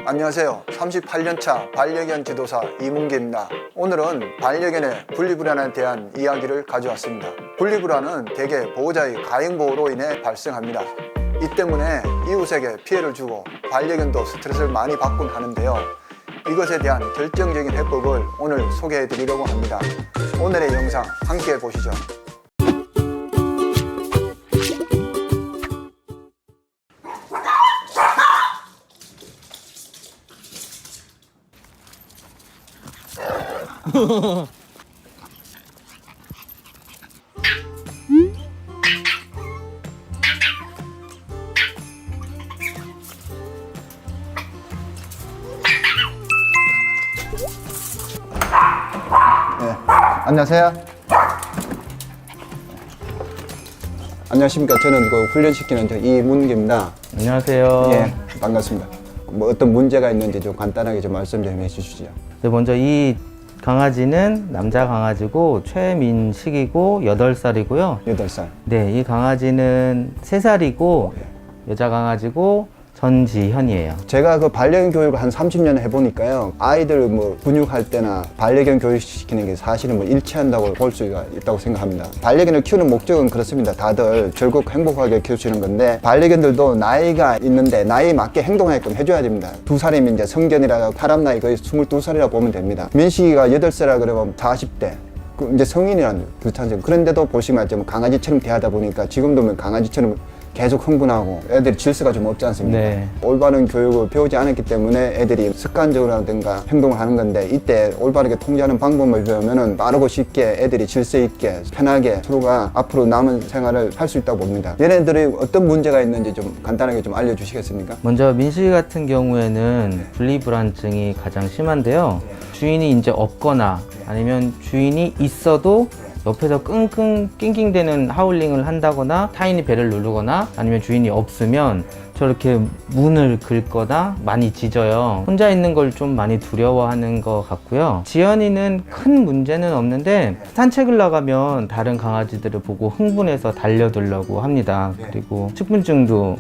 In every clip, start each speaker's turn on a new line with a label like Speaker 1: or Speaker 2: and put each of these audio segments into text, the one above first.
Speaker 1: 안녕하세요. 38년차 반려견 지도사 이문기입니다. 오늘은 반려견의 분리불안에 대한 이야기를 가져왔습니다. 분리불안은 대개 보호자의 가행보호로 인해 발생합니다. 이 때문에 이웃에게 피해를 주고 반려견도 스트레스를 많이 받곤 하는데요. 이것에 대한 결정적인 해법을 오늘 소개해 드리려고 합니다. 오늘의 영상 함께 보시죠. 네, 안녕하세요. 안녕하십니까. 저는 훈련시키는 이문기입니다.
Speaker 2: 안녕하세요.
Speaker 1: 예, 반갑습니다. 뭐 어떤 문제가 있는지 좀 간단하게 좀 말씀 좀 해주시죠.
Speaker 2: 네, 먼저 이 강아지는 남자 강아지고 최민식이고 8살이고요.
Speaker 1: 8살.
Speaker 2: 네, 이 강아지는 3살이고 여자 강아지고 전지현이에요.
Speaker 1: 제가 반려견 교육을 한 30년 해보니까요. 아이들 분육할 때나 반려견 교육시키는 게 사실은 일치한다고 볼 수가 있다고 생각합니다. 반려견을 키우는 목적은 그렇습니다. 다들 즐겁고 행복하게 키우시는 건데, 반려견들도 나이가 있는데 나이에 맞게 행동하게끔 해줘야 됩니다. 2살이면 이제 성견이라 사람 나이 거의 22살이라고 보면 됩니다. 민식이가 8살이라 그러면 40대. 이제 성인이란 비슷하죠. 그런데도 보시면 강아지처럼 대하다 보니까 지금도 강아지처럼 계속 흥분하고 애들이 질서가 좀 없지 않습니까?
Speaker 2: 네.
Speaker 1: 올바른 교육을 배우지 않았기 때문에 애들이 습관적으로라든가 행동을 하는 건데, 이때 올바르게 통제하는 방법을 배우면은 빠르고 쉽게 애들이 질서 있게 편하게 서로가 앞으로 남은 생활을 할 수 있다고 봅니다. 얘네들이 어떤 문제가 있는지 좀 간단하게 좀 알려주시겠습니까?
Speaker 2: 먼저 민식이 같은 경우에는 분리불안증이 가장 심한데요. 주인이 이제 없거나 아니면 주인이 있어도 옆에서 끙끙 낑낑대는 하울링을 한다거나 타인이 배를 누르거나 아니면 주인이 없으면 저렇게 문을 긁거나 많이 짖어요. 혼자 있는 걸 좀 많이 두려워하는 것 같고요. 지연이는 큰 문제는 없는데 산책을 나가면 다른 강아지들을 보고 흥분해서 달려들려고 합니다. 그리고 측분증도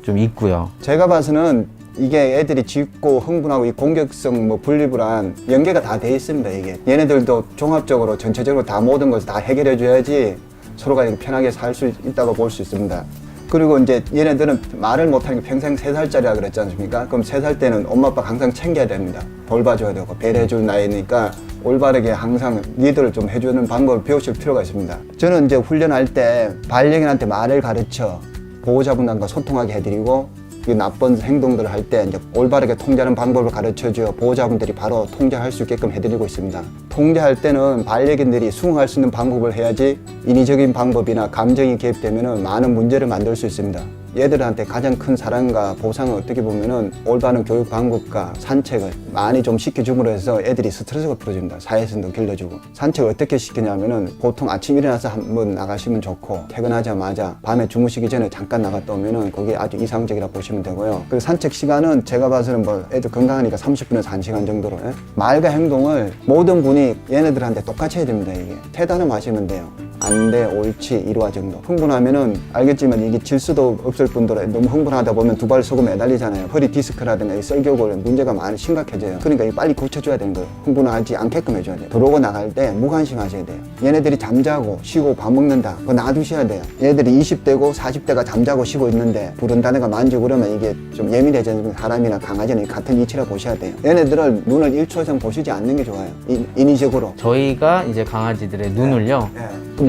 Speaker 2: 좀 있고요.
Speaker 1: 제가 봐서는 이게 애들이 짖고 흥분하고 이 공격성 분리불안 연계가 다 돼 있습니다. 이게 얘네들도 종합적으로 전체적으로 다 모든 것을 다 해결해 줘야지 서로가 편하게 살 수 있다고 볼 수 있습니다. 그리고 이제 얘네들은 말을 못하는 게 평생 3살짜리라 그랬지 않습니까? 그럼 3살 때는 엄마 아빠가 항상 챙겨야 됩니다. 돌봐줘야 되고 배려해 줄 나이니까 올바르게 항상 리더를 좀 해주는 방법을 배우실 필요가 있습니다. 저는 이제 훈련할 때 반려견한테 말을 가르쳐 보호자분들과 소통하게 해드리고, 이 나쁜 행동들을 할 때 이제 올바르게 통제하는 방법을 가르쳐줘 보호자분들이 바로 통제할 수 있게끔 해드리고 있습니다. 통제할 때는 반려견들이 수긍할 수 있는 방법을 해야지 인위적인 방법이나 감정이 개입되면 많은 문제를 만들 수 있습니다. 얘들한테 가장 큰 사랑과 보상은 어떻게 보면은 올바른 교육 방법과 산책을 많이 좀 시켜줌으로 해서 애들이 스트레스가 풀어집니다. 사회성도 길러주고. 산책을 어떻게 시키냐면은 보통 아침 일어나서 한번 나가시면 좋고, 퇴근하자마자 밤에 주무시기 전에 잠깐 나갔다 오면은 그게 아주 이상적이라 보시면 되고요. 그리고 산책 시간은 제가 봐서는 애들 건강하니까 30분에서 1시간 정도로. 말과 행동을 모든 분이 얘네들한테 똑같이 해야 됩니다. 이게 태단을 마시면 돼요. 안 돼, 옳지, 이루와 정도. 흥분하면은 알겠지만 이게 질 수도 없을 뿐더러 너무 흥분하다 보면 두 발 속에 매달리잖아요. 허리 디스크라든가 썰교골 문제가 많이 심각해져요. 그러니까 빨리 고쳐줘야 되는 거예요. 흥분하지 않게끔 해줘야 돼요. 들어오고 나갈 때 무관심하셔야 돼요. 얘네들이 잠자고 쉬고 밥 먹는다, 그거 놔두셔야 돼요. 얘네들이 20대고 40대가 잠자고 쉬고 있는데 부른다든가 만지고 그러면 이게 좀 예민해지는 사람이나 강아지는 같은 이치라 보셔야 돼요. 얘네들을 눈을 1초 이상 보시지 않는 게 좋아요. 인위적으로.
Speaker 2: 저희가 이제 강아지들의 눈을요.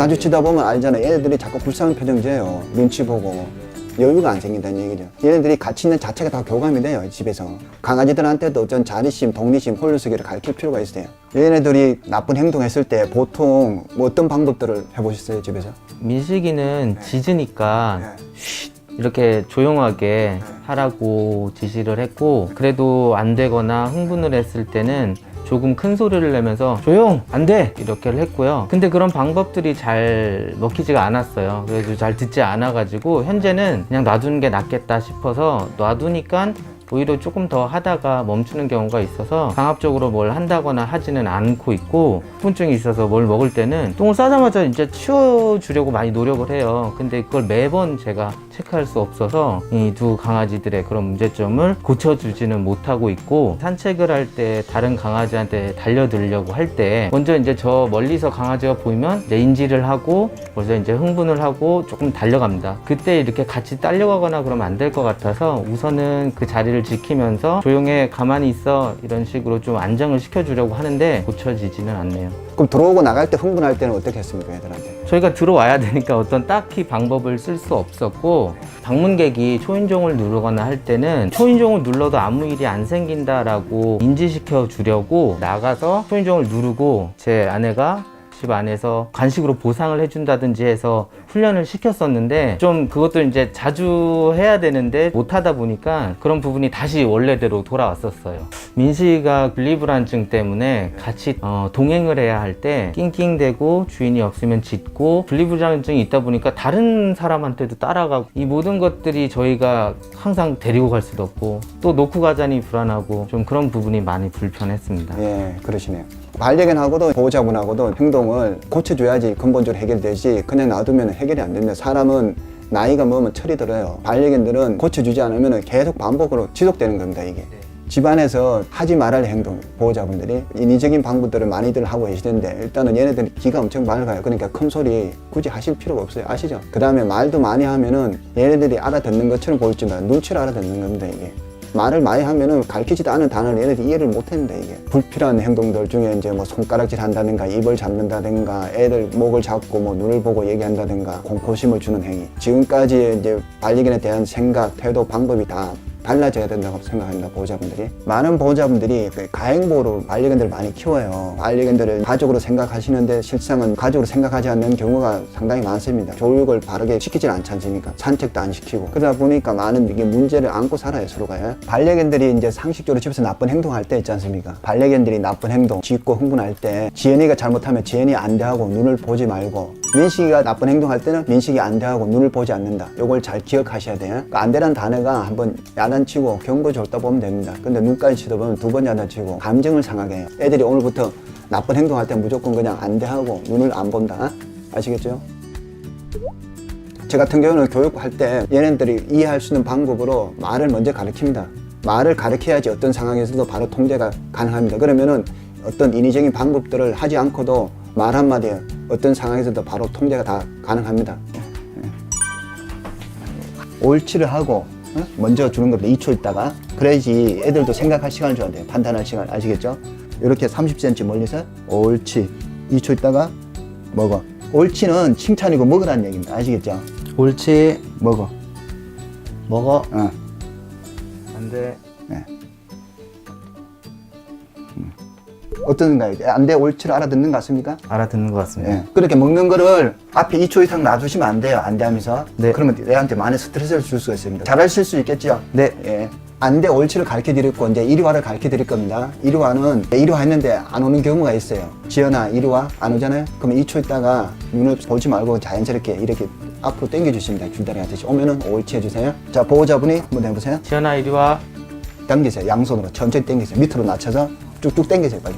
Speaker 1: 마주치다 보면 알잖아요. 얘네들이 자꾸 불쌍한 표정 지어요. 눈치 보고. 여유가 안 생긴다는 얘기죠. 얘네들이 같이 있는 자체가 다 교감이 돼요. 집에서. 강아지들한테도 어떤 자리심, 독립심, 홀로서기를 가르칠 필요가 있어요. 얘네들이 나쁜 행동했을 때 보통 어떤 방법들을 해보셨어요, 집에서?
Speaker 2: 민식이는 짖으니까 쉿 이렇게 조용하게 하라고 지시를 했고, 그래도 안 되거나 흥분을 했을 때는 조금 큰 소리를 내면서 조용! 안 돼! 이렇게를 했고요. 근데 그런 방법들이 잘 먹히지가 않았어요. 그래서 잘 듣지 않아가지고 현재는 그냥 놔두는 게 낫겠다 싶어서 놔두니까 오히려 조금 더 하다가 멈추는 경우가 있어서 강압적으로 뭘 한다거나 하지는 않고 있고, 통증이 있어서 뭘 먹을 때는 똥을 싸자마자 이제 치워주려고 많이 노력을 해요. 근데 그걸 매번 제가 체크할 수 없어서 이 두 강아지들의 그런 문제점을 고쳐주지는 못하고 있고, 산책을 할 때 다른 강아지한테 달려들려고 할 때 먼저 이제 저 멀리서 강아지가 보이면 이제 인지를 하고 벌써 이제 흥분을 하고 조금 달려갑니다. 그때 이렇게 같이 딸려가거나 그러면 안 될 것 같아서 우선은 그 자리를 지키면서 조용해, 가만히 있어, 이런 식으로 좀 안정을 시켜주려고 하는데 고쳐지지는 않네요.
Speaker 1: 그럼 들어오고 나갈 때 흥분할 때는 어떻게 했습니까, 애들한테?
Speaker 2: 저희가 들어와야 되니까 어떤 딱히 방법을 쓸 수 없었고, 방문객이 초인종을 누르거나 할 때는 초인종을 눌러도 아무 일이 안 생긴다라고 인지시켜 주려고 나가서 초인종을 누르고 제 아내가 집 안에서 간식으로 보상을 해준다든지 해서 훈련을 시켰었는데, 좀 그것도 이제 자주 해야 되는데 못하다 보니까 그런 부분이 다시 원래대로 돌아왔었어요. 민식이가 분리불안증 때문에 같이 동행을 해야 할 때 낑낑대고 주인이 없으면 짖고, 분리불안증이 있다 보니까 다른 사람한테도 따라가고, 이 모든 것들이 저희가 항상 데리고 갈 수도 없고 또 놓고 가자니 불안하고, 좀 그런 부분이 많이 불편했습니다.
Speaker 1: 예, 그러시네요. 반려견하고도 보호자분하고도 행동을 고쳐줘야지 근본적으로 해결되지, 그냥 놔두면 해결이 안 됩니다. 사람은 나이가 먹으면 철이 들어요. 반려견들은 고쳐주지 않으면 계속 반복으로 지속되는 겁니다, 이게. 집안에서 하지 말아야 할 행동, 보호자분들이 인위적인 방법들을 많이들 하고 계시는데, 일단은 얘네들이 귀가 엄청 맑아요. 그러니까 큰 소리 굳이 하실 필요가 없어요. 아시죠? 그 다음에 말도 많이 하면은 얘네들이 알아듣는 것처럼 보일지만 눈치를 알아듣는 겁니다, 이게. 말을 많이 하면은 가르치지도 않은 단어를 얘네들이 이해를 못 했는데, 이게 불필요한 행동들 중에 이제 뭐 손가락질 한다든가 입을 잡는다든가 애들 목을 잡고 뭐 눈을 보고 얘기한다든가 공포심을 주는 행위, 지금까지 이제 반려견에 대한 생각, 태도, 방법이 다 달라져야 된다고 생각합니다, 보호자분들이. 많은 보호자분들이 가행보로 반려견들을 많이 키워요. 반려견들을 가족으로 생각하시는데 실상은 가족으로 생각하지 않는 경우가 상당히 많습니다. 교육을 바르게 시키질 않지 않습니까? 산책도 안 시키고. 그러다 보니까 많은 이게 문제를 안고 살아요, 서로가요. 반려견들이 이제 상식적으로 집에서 나쁜 행동할 때 있지 않습니까? 반려견들이 나쁜 행동, 짖고 흥분할 때 지연이가 잘못하면 지연이 안대하고 눈을 보지 말고, 민식이가 나쁜 행동할 때는 민식이 안대하고 눈을 보지 않는다. 요걸 잘 기억하셔야 돼요. 그러니까 안대란 단어가 한번 야단치고 경고 줬다 보면 됩니다. 근데 눈까지 치다 보면 두 번 야단치고 감정을 상하게 해요. 애들이 오늘부터 나쁜 행동할 때 무조건 그냥 안대하고 눈을 안 본다. 아시겠죠? 저 같은 경우는 교육할 때 얘네들이 이해할 수 있는 방법으로 말을 먼저 가르칩니다. 말을 가르쳐야지 어떤 상황에서도 바로 통제가 가능합니다. 그러면은 어떤 인위적인 방법들을 하지 않고도 말 한마디에 어떤 상황에서도 바로 통제가 다 가능합니다. 옳지를 하고 먼저 주는 겁니다. 2초 있다가. 그래야지 애들도 생각할 시간을 줘야 돼요. 판단할 시간. 아시겠죠? 이렇게 30cm 멀리서 옳지. 2초 있다가 먹어. 옳지는 칭찬이고 먹으라는 얘기입니다. 아시겠죠? 옳지. 먹어. 먹어.
Speaker 2: 안 돼.
Speaker 1: 네. 어떤가요? 안 돼, 옳지를 알아듣는 것 같습니까?
Speaker 2: 알아듣는 것 같습니다.
Speaker 1: 예. 그렇게 먹는 거를 앞에 2초 이상 놔두시면 안 돼요. 안 돼 하면서.
Speaker 2: 네.
Speaker 1: 그러면 애한테 많은 스트레스를 줄 수가 있습니다. 잘하실 수 있겠죠?
Speaker 2: 네.
Speaker 1: 예. 안 돼, 옳지를 가르쳐 드릴 거, 이제 이리와를 가르쳐 드릴 겁니다. 이리와는 이리와 했는데 안 오는 경우가 있어요. 지연아, 이리와. 안 오잖아요? 그러면 2초 있다가 눈을 보지 말고 자연스럽게 이렇게 앞으로 당겨 주십니다. 줄다리 하듯이. 오면은 옳지 해주세요. 자, 보호자분이 한번 해보세요.
Speaker 2: 지연아, 이리 와.
Speaker 1: 당기세요. 양손으로 천천히 당기세요. 밑으로 낮춰서 쭉쭉 당기세요. 빨리.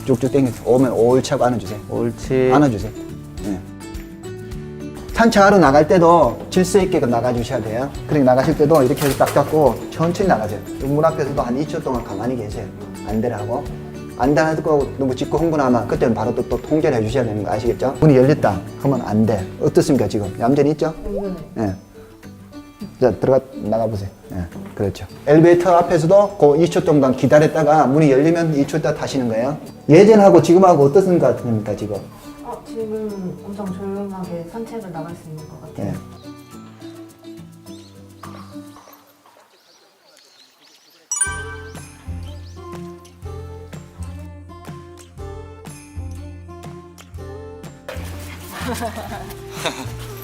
Speaker 1: 쭉쭉 당기세요. 오면 옳지 하고 안아주세요.
Speaker 2: 옳지.
Speaker 1: 안아주세요. 네. 산책하러 나갈 때도 질서 있게 나가주셔야 돼요. 그러니까 나가실 때도 이렇게 해서 딱 잡고 천천히 나가세요. 문 앞에서도 한 2초 동안 가만히 계세요. 안대를 하고. 안대 하고 너무 짖고 흥분하면 그때는 바로 또 통제를 해주셔야 되는 거 아시겠죠? 문이 열렸다. 그러면 안 돼. 어떻습니까, 지금? 얌전히 있죠? 네. 자, 나가보세요. 네, 그렇죠. 엘리베이터 앞에서도 그 2초 동안 기다렸다가 문이 열리면 2초 있다 타시는 거예요. 예전하고 지금하고 어떤 것 같습니까, 지금?
Speaker 3: 지금 엄청 조용하게 산책을 나갈 수 있는 것 같아요.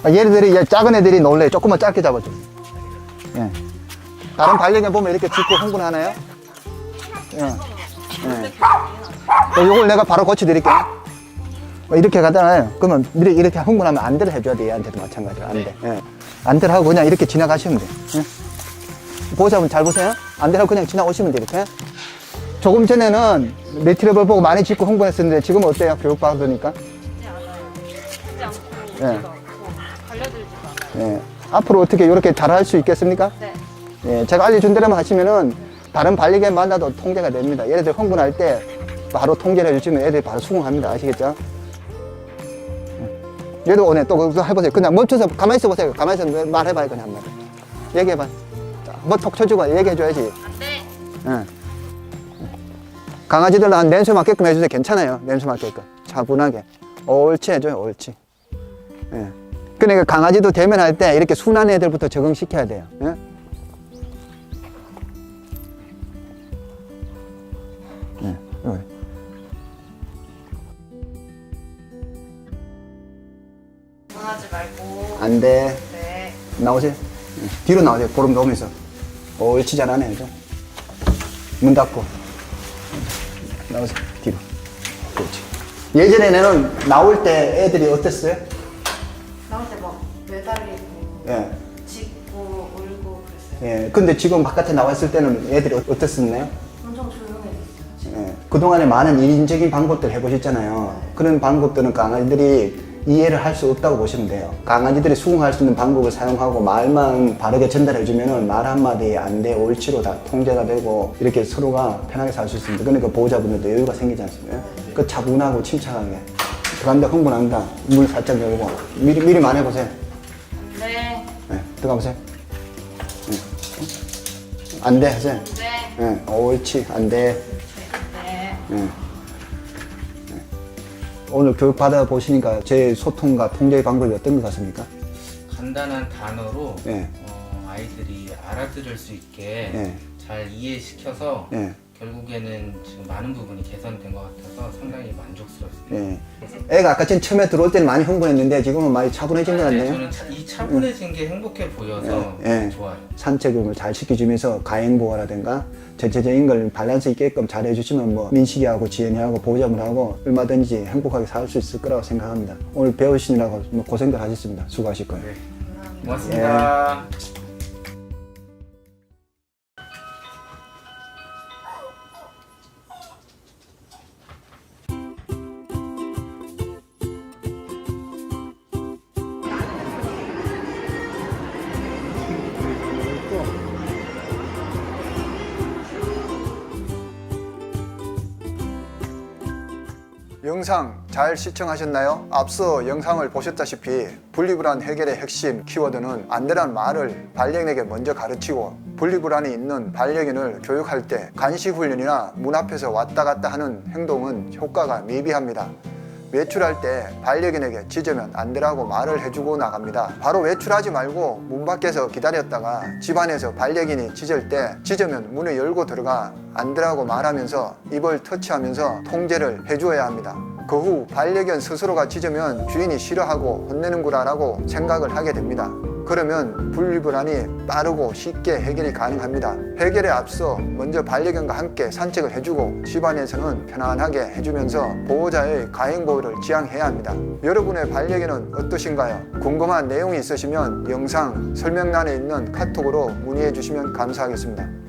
Speaker 1: 네. 얘네들이, 작은 애들이 놀래요. 조금만 짧게 잡아줘. 예. 다른 반려견 보면 이렇게 짖고 흥분하나요? 예. 예. 요걸 내가 바로 고쳐드릴게요. 이렇게 가잖아요. 그러면 이렇게 흥분하면 안대를 해줘야 돼. 얘한테도 마찬가지로 안대. 예. 안대를 하고 그냥 이렇게 지나가시면 돼. 예. 보호자분 잘 보세요. 안 되라고 그냥 지나오시면 돼요. 이렇게. 조금 전에는 리트리버 보고 많이 짖고 흥분했었는데 지금은 어때요? 교육받으니까?
Speaker 3: 크지 않아요. 크지 않고
Speaker 1: 네.
Speaker 3: 크지도 않고 달려들지도 않아요.
Speaker 1: 예. 앞으로 어떻게 이렇게 잘할 수 있겠습니까?
Speaker 3: 네.
Speaker 1: 예. 제가 알려준 대로만 하시면은 다른 반려견 만나도 통제가 됩니다. 얘네들 흥분할 때 바로 통제를 해주시면 애들이 바로 수긍합니다. 아시겠죠? 얘도 오네. 또 그거 해보세요. 그냥 멈춰서 가만히 있어 보세요. 가만히 있어 말해봐요. 그냥 한번. 얘기해봐. 자, 뭐 톡 쳐주고 얘기해줘야지.
Speaker 3: 안 돼.
Speaker 1: 예. 강아지들 한 냄새 맡게끔 해주세요. 괜찮아요. 냄새 맡게끔. 차분하게. 옳지 해줘요. 옳지. 예. 그러니까 강아지도 대면할 때 이렇게 순한 애들부터 적응시켜야 돼요. 예? 예.
Speaker 3: 당하지 말고.
Speaker 1: 안 돼.
Speaker 3: 네.
Speaker 1: 나오세요. 예. 뒤로 나오세요. 보름 놓으면서. 옳지 잘하네. 그죠? 문 닫고. 나오세요. 뒤로. 그렇지. 예전에는 나올 때 애들이 어땠어요?
Speaker 3: 나올 때 막 매달리고
Speaker 1: 예.
Speaker 3: 짖고 울고 그랬어요.
Speaker 1: 예. 근데 지금 바깥에 나왔을 때는 애들이 어땠었나요?
Speaker 3: 엄청 조용해졌어요.
Speaker 1: 예. 그동안에 많은 인위적인 방법들 해보셨잖아요. 그런 방법들은 강아지들이 이해를 할 수 없다고 보시면 돼요. 강아지들이 수긍할 수 있는 방법을 사용하고 말만 바르게 전달해주면은 말 한마디 안 돼, 옳지로 다 통제가 되고 이렇게 서로가 편하게 살 수 있습니다. 그러니까 보호자분들도 여유가 생기지 않습니까? 그 차분하고 침착하게. 들어간다, 흥분한다. 문 살짝 열고. 미리 말해보세요.
Speaker 3: 안 돼.
Speaker 1: 네, 들어가 보세요. 안 돼, 하세요.
Speaker 3: 안 돼.
Speaker 1: 네, 옳지, 안 돼.
Speaker 3: 네.
Speaker 1: 네. 오늘 교육 받아보시니까 제 소통과 통제의 방법이 어떤 것 같습니까?
Speaker 2: 간단한 단어로
Speaker 1: 예.
Speaker 2: 아이들이 알아들을 수 있게
Speaker 1: 예.
Speaker 2: 잘 이해시켜서
Speaker 1: 예.
Speaker 2: 결국에는 지금 많은 부분이 개선된 것 같아서 상당히 만족스럽습니다.
Speaker 1: 예. 애가 아까 전 처음에 들어올 때는 많이 흥분했는데 지금은 많이 차분해진 것 같네요.
Speaker 2: 저는 이 차분해진 게 행복해 보여서
Speaker 1: 예.
Speaker 2: 좋아요.
Speaker 1: 산책을 잘 시켜주면서 가행보호라든가 전체적인 걸 밸런스 있게끔 잘 해주시면 뭐 민식이하고 지연이하고 보호자분하고 얼마든지 행복하게 살 수 있을 거라고 생각합니다. 오늘 배우시느라고 뭐 고생들 하셨습니다. 수고하실 거예요.
Speaker 2: 네. 고맙습니다.
Speaker 1: 영상 잘 시청하셨나요? 앞서 영상을 보셨다시피 분리불안 해결의 핵심 키워드는 안 되란 말을 반려견에게 먼저 가르치고 분리불안이 있는 반려견을 교육할 때 간식 훈련이나 문 앞에서 왔다 갔다 하는 행동은 효과가 미비합니다. 외출할 때 반려견에게 짖으면 안 되라고 말을 해주고 나갑니다. 바로 외출하지 말고 문 밖에서 기다렸다가 집 안에서 반려견이 짖을 때 짖으면 문을 열고 들어가 안 되라고 말하면서 입을 터치하면서 통제를 해주어야 합니다. 그 후 반려견 스스로가 짖으면 주인이 싫어하고 혼내는구나 라고 생각을 하게 됩니다. 그러면 분리불안이 빠르고 쉽게 해결이 가능합니다. 해결에 앞서 먼저 반려견과 함께 산책을 해주고 집안에서는 편안하게 해주면서 보호자의 가행보호를 지향해야 합니다. 여러분의 반려견은 어떠신가요? 궁금한 내용이 있으시면 영상 설명란에 있는 카톡으로 문의해 주시면 감사하겠습니다.